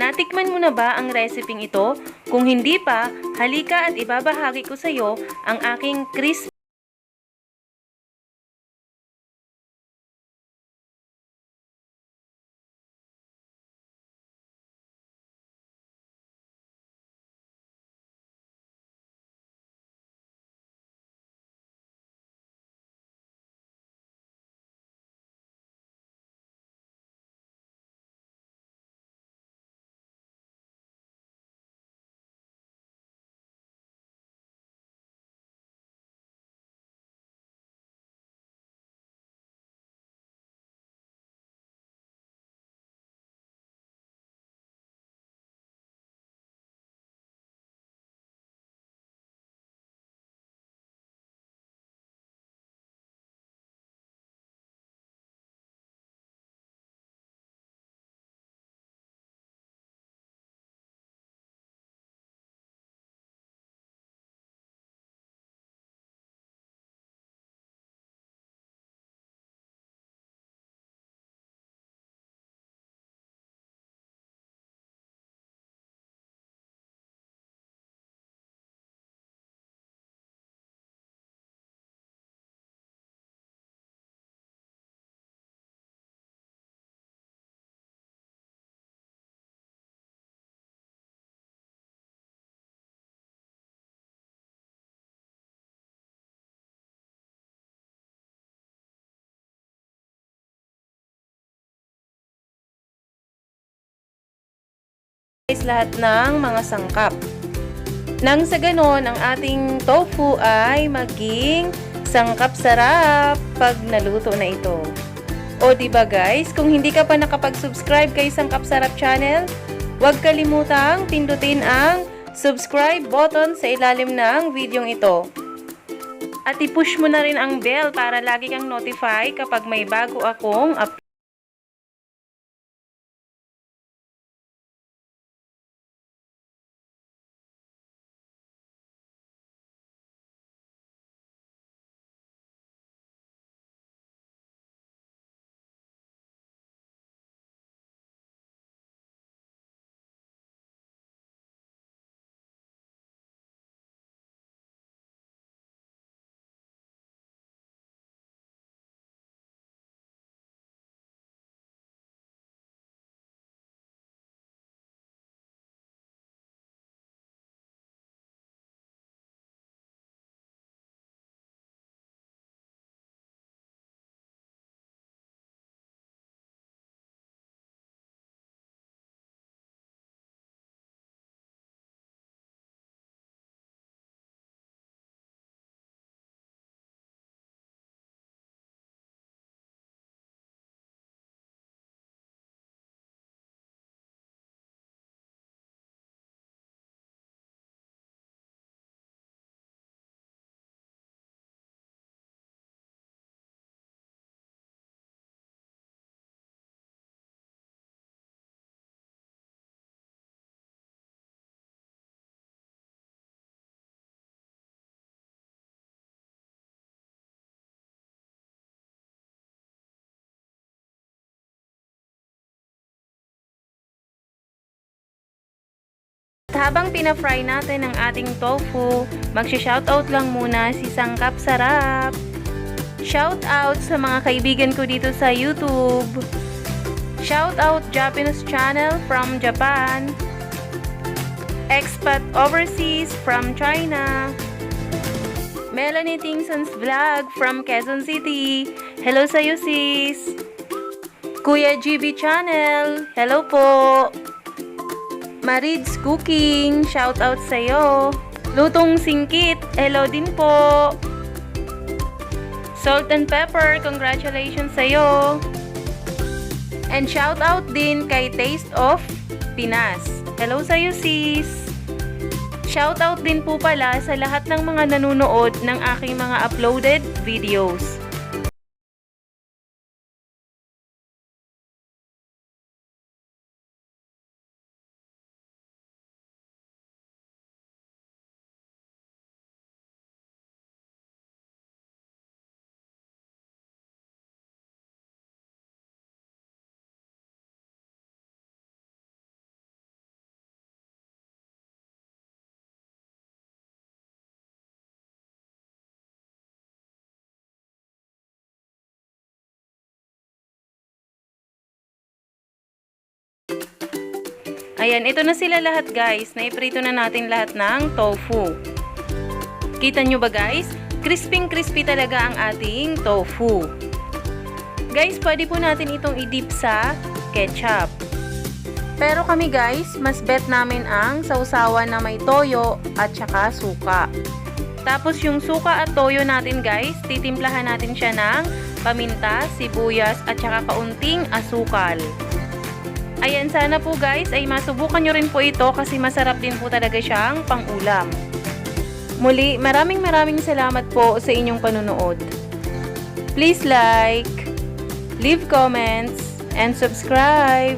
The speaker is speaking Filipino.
Natikman mo na ba ang reseping ito? Kung hindi pa, halika at ibabahagi ko sa iyo ang aking crispy lahat ng mga sangkap. Nang sa ganon, ang ating tofu ay maging sangkap sarap pag naluto na ito. O diba guys, kung hindi ka pa nakapag-subscribe kay Sangkap Sarap Channel, huwag kalimutang pindutin ang subscribe button sa ilalim ng videong ito. At i-push mo na rin ang bell para lagi kang notify kapag may bago akong upload. Habang pina-fry natin ang ating tofu, mag-shoutout lang muna si Sangkap Sarap. Shoutout sa mga kaibigan ko dito sa YouTube. Shoutout Japanese channel from Japan. Expat overseas from China. Melanie Tingson's Vlog from Quezon City. Hello sa'yo sis. Kuya GB Channel. Hello po. Marid's Cooking, shout out sa'yo. Lutong Singkit, hello din po. Salt and Pepper, congratulations sa'yo. And shout out din kay Taste of Pinas. Hello sa'yo sis. Shout out din po pala sa lahat ng mga nanonood ng aking mga uploaded videos. Ayan, ito na sila lahat guys. Naiprito na natin lahat ng tofu. Kita nyo ba guys? Crispy talaga ang ating tofu. Guys, pwede po natin itong i-dip sa ketchup. Pero kami guys, mas bet namin ang sausawan na may toyo at saka suka. Tapos yung suka at toyo natin guys, titimplahan natin siya ng paminta, sibuyas at saka kaunting asukal. Ayan, sana po guys ay masubukan nyo rin po ito kasi masarap din po talaga siyang pang-ulam. Muli, maraming salamat po sa inyong panunood. Please like, leave comments, and subscribe.